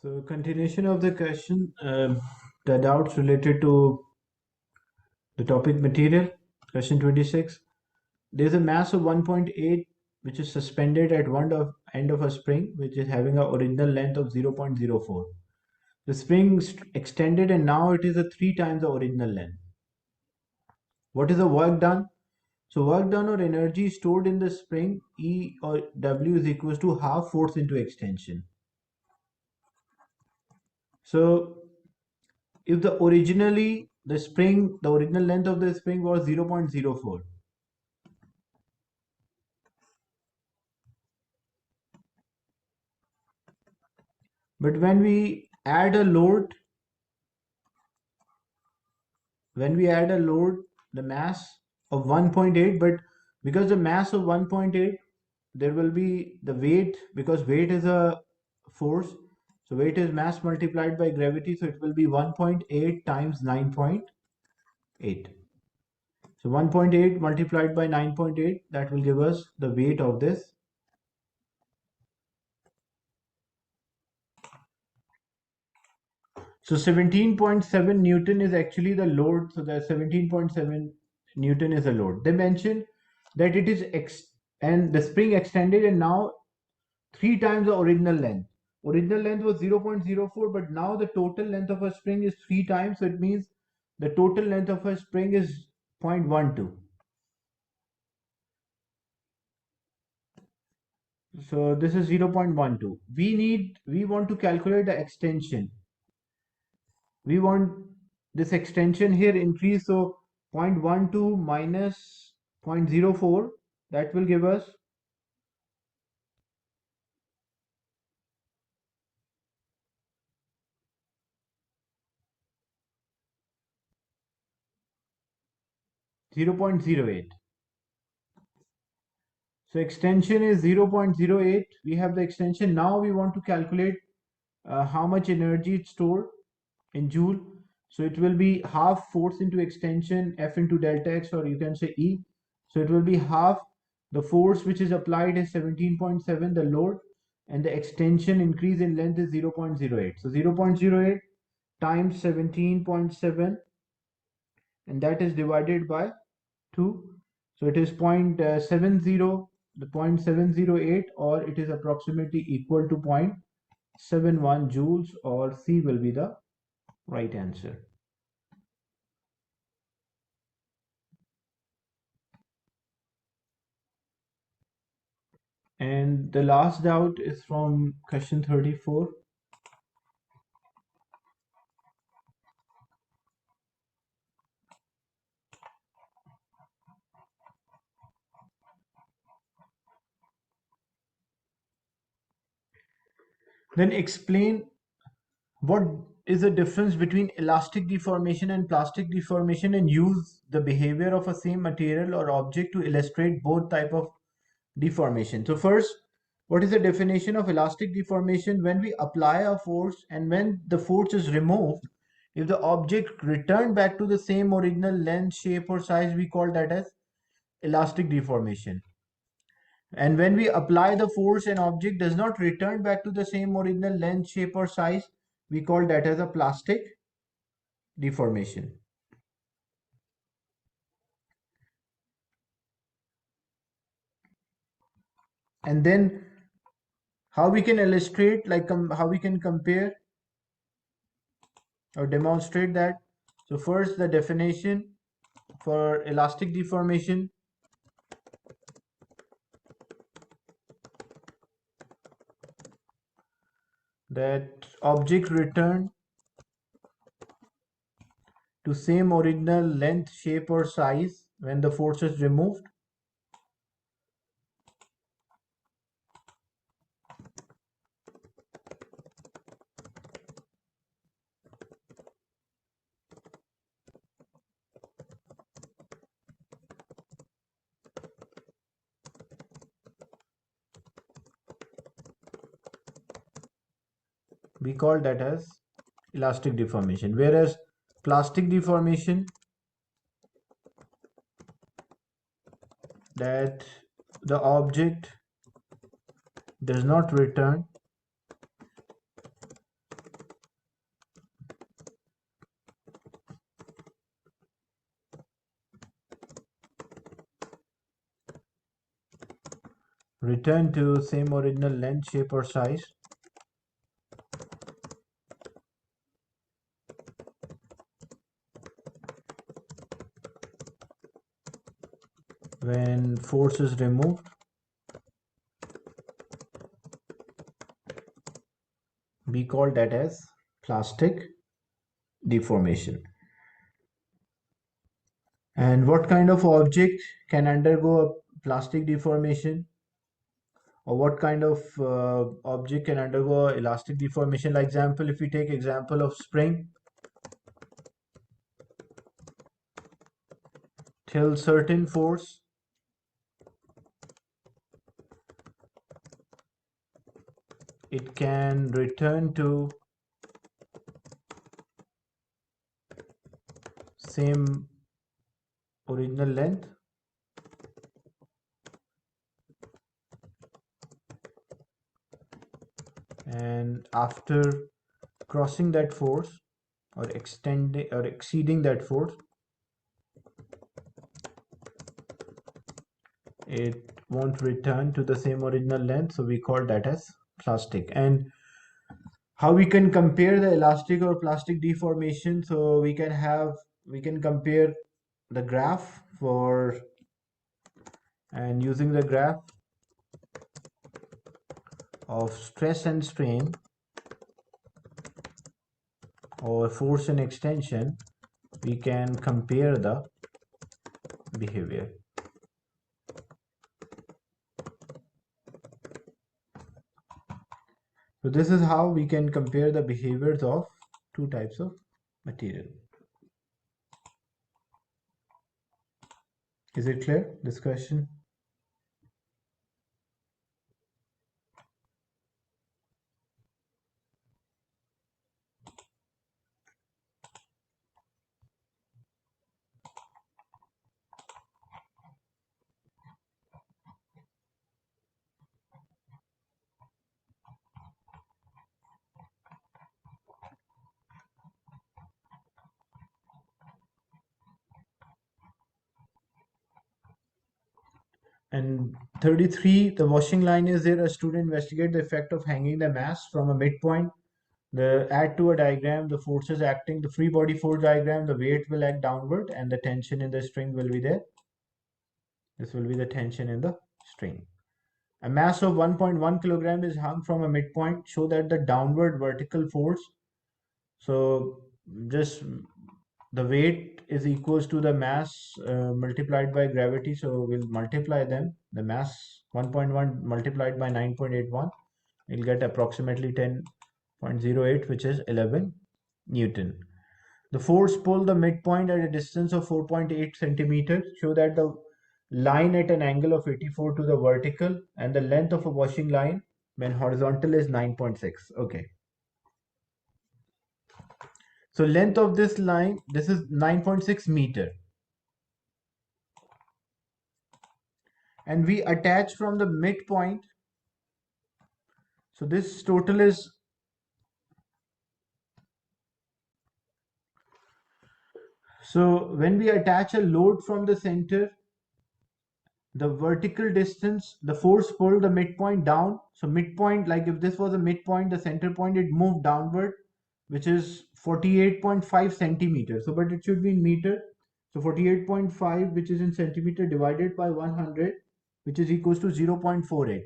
So, continuation of the question, the doubts related to the topic material, question 26. There's a mass of 1.8 which is suspended at end of a spring which is having a original length of 0.04. The spring extended and now it is a 3 times the original length. What is the work done? So work done or energy stored in the spring E or W is equals to half force into extension. So if the original length of the spring was 0.04, but when we add a load, the mass of 1.8, but because the mass of 1.8, there will be the weight, because weight is a force, so weight is mass multiplied by gravity, so it will be 1.8 times 9.8. So 1.8 multiplied by 9.8, that will give us the weight of this. So 17.7 Newton is actually the load. So the 17.7 Newton is a load. They mentioned that it is and the spring extended and now 3 times the original length. Original length was 0.04, but now the total length of a spring is 3 times. So it means the total length of a spring is 0.12. So this is 0.12. We want to calculate the extension. We want this extension here increase, so 0.12 minus 0.04, that will give us 0.08. So extension is 0.08. We have the extension. Now we want to calculate how much energy it's stored in joule. So it will be half force into extension F into delta X, or you can say E. So it will be half the force which is applied is 17.7, the load, and the extension increase in length is 0.08. So 0.08 times 17.7, and that is divided by 2. So it is 0.70, the 0.708, or it is approximately equal to 0.71 joules, or C will be the right answer. And the last doubt is from question 34. Then explain what is the difference between elastic deformation and plastic deformation, and use the behavior of a same material or object to illustrate both type of deformation. So first, what is the definition of elastic deformation? When we apply a force and when the force is removed, if the object return back to the same original length, shape or size, we call that as elastic deformation. And when we apply the force and object does not return back to the same original length, shape or size, we call that as a plastic deformation. And then how we can illustrate, like how we can compare or demonstrate that. So first, the definition for elastic deformation. That object return to same original length, shape or size when the force is removed. We call that as elastic deformation. Whereas plastic deformation, that the object does not return return to same original length, shape or size when force is removed. We call that as plastic deformation. And what kind of object can undergo a plastic deformation, or what kind of object can undergo elastic deformation? Like example, if we take example of spring, till certain force it can return to same original length, and after crossing that force or extending or exceeding that force, it won't return to the same original length, so we call that as plastic. And how we can compare the elastic or plastic deformation? So we can compare the graph for, and using the graph of stress and strain or force and extension, we can compare the behavior. So this is how we can compare the behaviors of two types of material. Is it clear, this question? And 33, the washing line is there. A student investigate the effect of hanging the mass from a midpoint. The add to a diagram the forces acting, the free body force diagram, the weight will act downward and the tension in the string will be there. This will be the tension in the string. A mass of 1.1 kilogram is hung from a midpoint. Show that the downward vertical force, so just the weight is equals to the mass multiplied by gravity, so we'll multiply them. The mass 1.1 multiplied by 9.81, we'll get approximately 10.08, which is 11 Newton. The force pull the midpoint at a distance of 4.8 centimeters. Show that the line at an angle of 84 to the vertical and the length of a washing line when horizontal is 9.6. Okay. So length of this line, this is 9.6 meter. And we attach from the midpoint. So this total is, so when we attach a load from the center, the vertical distance, the force pulled the midpoint down. So midpoint, like if this was a midpoint, the center point, it moved downward, which is 48.5 centimeters. So, but it should be in meter. So 48.5, which is in centimeter, divided by 100, which is equals to 0.48.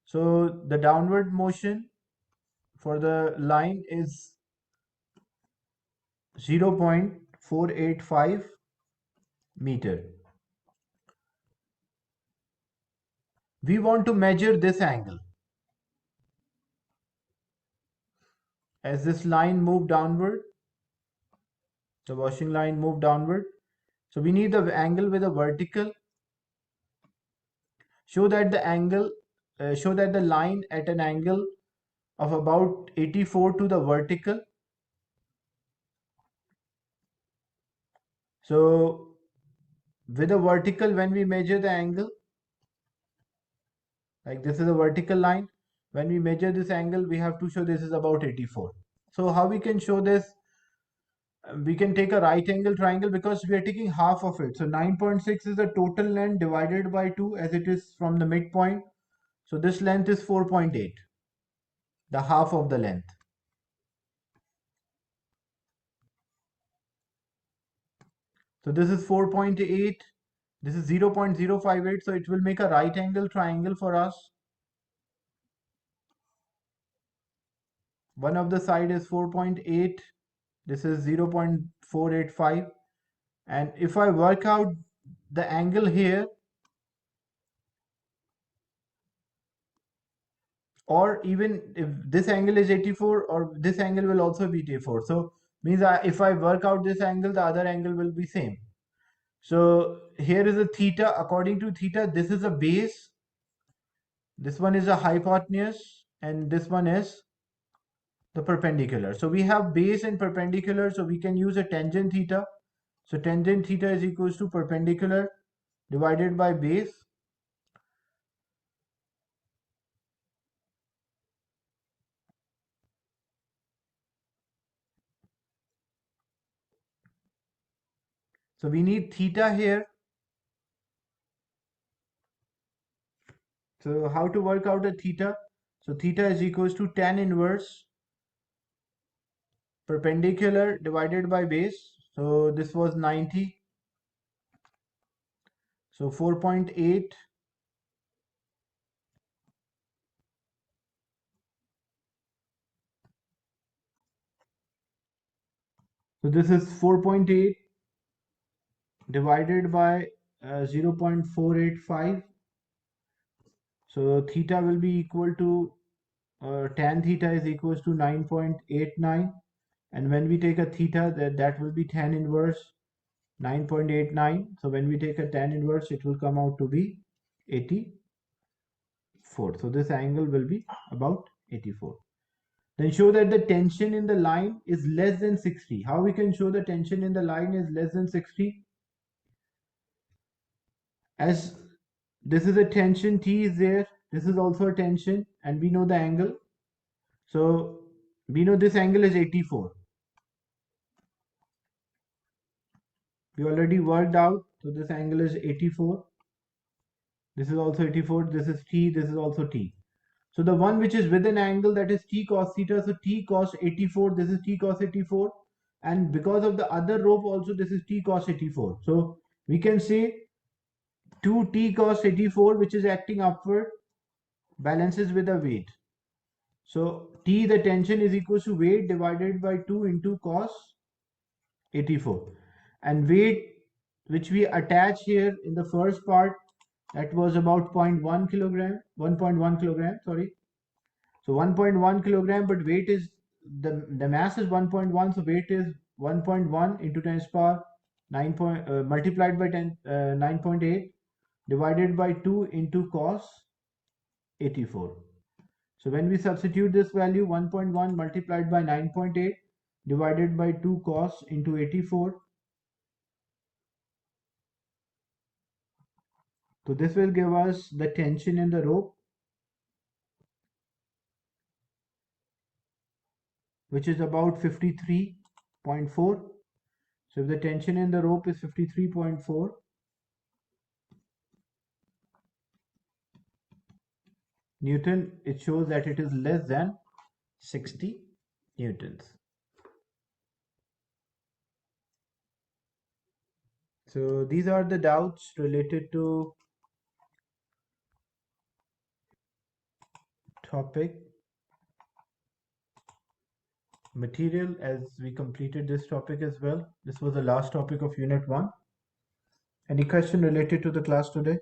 So the downward motion for the line is 0.485 meter. We want to measure this angle. As this line moved downward, the washing line moved downward. So we need the angle with a vertical. Show that the line at an angle of about 84 to the vertical. So with a vertical, when we measure the angle, like this is a vertical line, when we measure this angle, we have to show this is about 84. So how we can show this? We can take a right angle triangle because we are taking half of it. So 9.6 is the total length divided by 2, as it is from the midpoint. So this length is 4.8, the half of the length. So this is 4.8, this is 0.058, so it will make a right angle triangle for us. One of the side is 4.8, this is 0.485, and if I work out the angle here, or even if this angle is 84, or this angle will also be 84, so means if I work out this angle, the other angle will be same. So here is a theta. According to theta, this is a base, this one is a hypotenuse, and this one is the perpendicular. So we have base and perpendicular, so we can use a tangent theta. So tangent theta is equals to perpendicular divided by base. So we need theta here. So how to work out a theta? So theta is equals to tan inverse perpendicular divided by base. So this was 90. So 4.8. So this is 4.8 divided by 0.485. So theta will be equal to tan theta is equals to 9.89, and when we take a theta, that will be tan inverse 9.89. So when we take a tan inverse, it will come out to be 84. So this angle will be about 84. Then show that the tension in the line is less than 60. How we can show the tension in the line is less than 60? As this is a tension, T is there, this is also a tension, and we know the angle. So we know this angle is 84. We already worked out, so this angle is 84. This is also 84, this is T, this is also T. So the one which is with an angle, that is T cos theta, so T cos 84, this is T cos 84, and because of the other rope also, this is T cos 84. So we can say 2T cos 84, which is acting upward, balances with the weight. So T, the tension, is equal to weight divided by 2 into cos 84. And weight which we attach here in the first part, that was about 0.1 kilogram, 1.1 kilogram, sorry. So 1.1 kilogram, but weight is, the mass is 1.1, so weight is 1.1 into 10 power 9 multiplied by 9.8 divided by 2 into cos 84. So when we substitute this value, 1.1 multiplied by 9.8 divided by 2 cos into 84. So this will give us the tension in the rope, which is about 53.4. So if the tension in the rope is 53.4, Newton, it shows that it is less than 60 newtons. So these are the doubts related to topic material, as we completed this topic as well. This was the last topic of unit 1. Any question related to the class today?